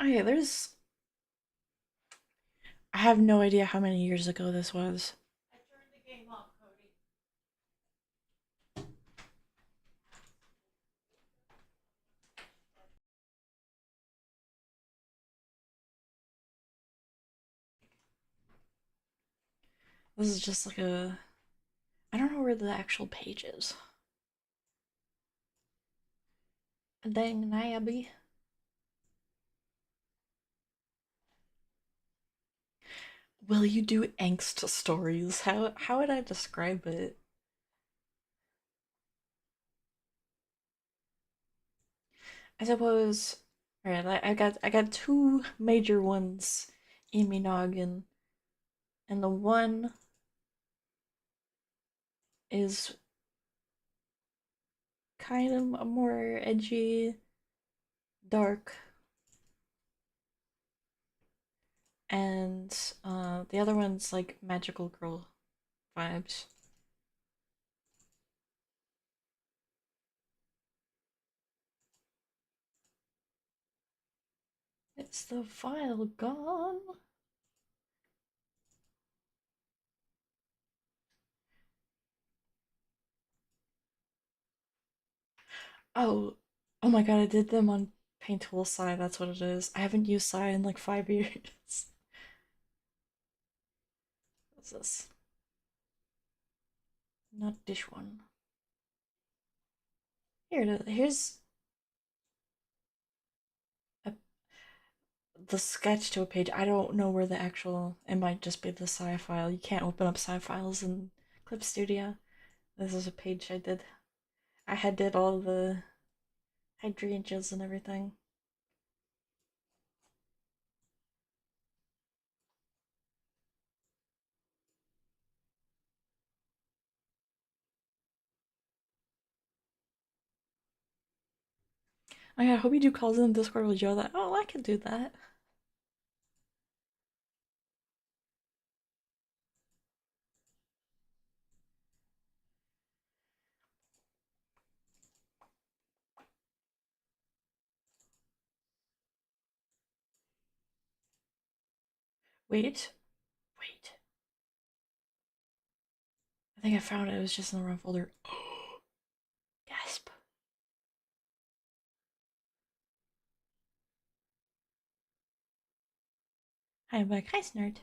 Okay, I have no idea how many years ago this was. This is just like a I don't know where the actual page is. Dang nabby. Will you do angst stories? How would I describe it? I suppose. All right, I got two major ones in me noggin, and the one is kind of a more edgy, dark, and the other one's like magical girl vibes. It's the file gone. Oh, oh my god! I did them on Paint Tool Sai. That's what it is. I haven't used Sai in like 5 years. What's this? Not dish one. Here it is. Here's a, the sketch to a page. I don't know where the actual. It might just be the Sai file. You can't open up Sai files in Clip Studio. This is a page I did. I had did all the hydrangeas and everything. I hope you do calls in Discord with Joe that. Oh, I can do that. Wait, wait. I think I found it. It was just in the wrong folder. Gasp. Hi, I'm back. Hi, Snert.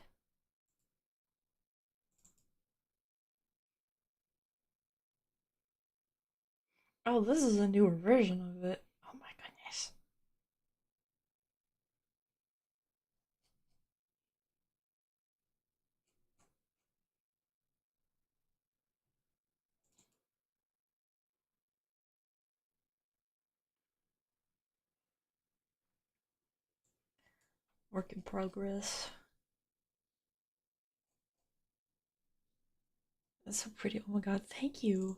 Oh, this is a newer version of it. Oh my goodness. Work in progress. That's so pretty. Oh my god, thank you.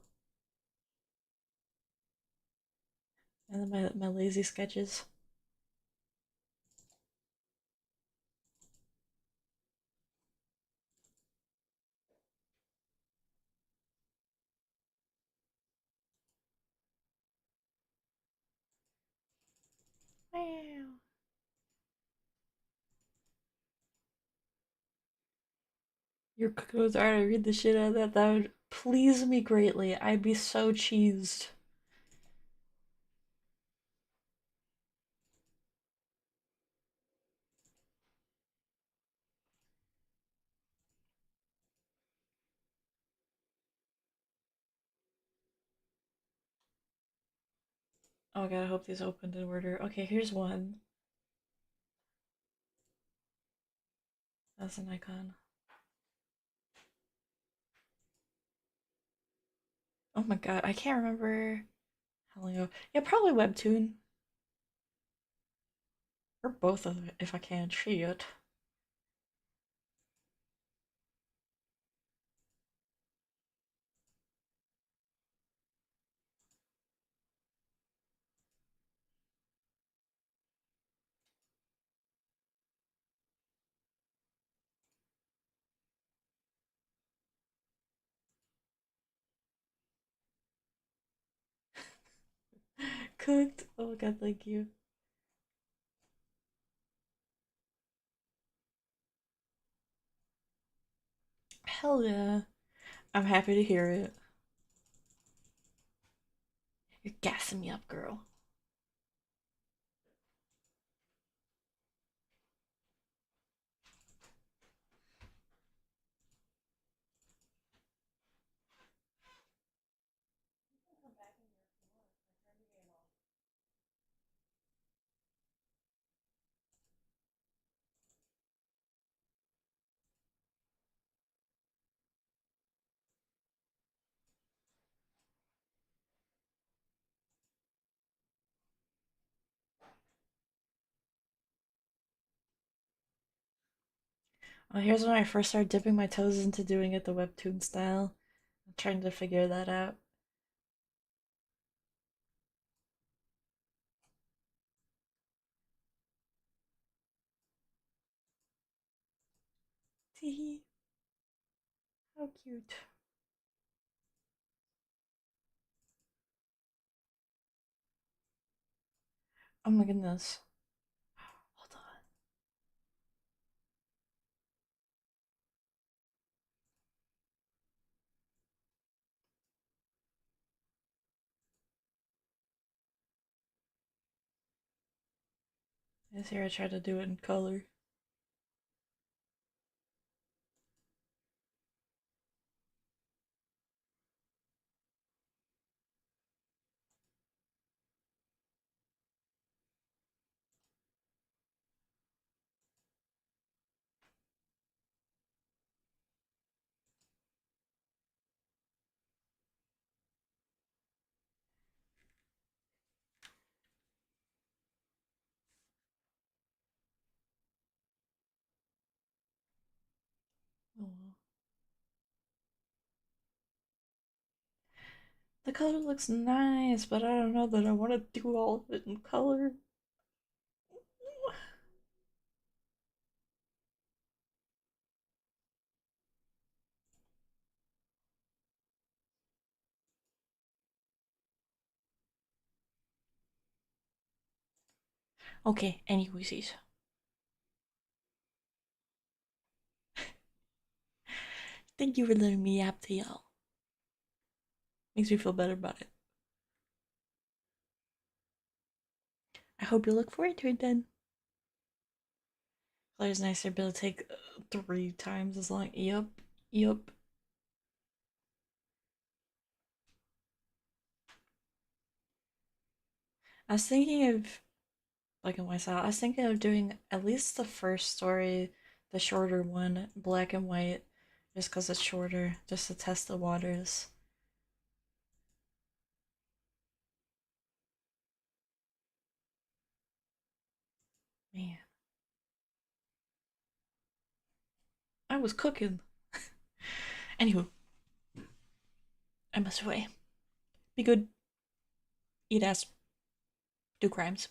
And then my lazy sketches. Wow. Your codes are to read the shit out of that. That would please me greatly. I'd be so cheesed. Oh god, I hope these opened in order. Okay, here's one. That's an icon. Oh my god, I can't remember how long ago. Yeah, probably Webtoon. Or both of it if I can. Shit. Cooked. Oh my god, thank you. Hell yeah. I'm happy to hear it. You're gassing me up, girl. Oh, here's when I first started dipping my toes into doing it the webtoon style. I'm trying to figure that out. Teehee. How cute. Oh my goodness. Hold on. This here I try to do it in color. Oh well. The color looks nice, but I don't know that I want to do all of it in color. Okay, anyways. Thank you for letting me yap to y'all. Makes me feel better about it. I hope you look forward to it then. Color's nicer, but it'll take 3 times as long. Yup, yup. I was thinking of, like in my style, I was thinking of doing at least the first story, the shorter one, black and white, just because it's shorter, just to test the waters. Man, I was cooking. Anywho, I must away. Be good, eat ass, do crimes.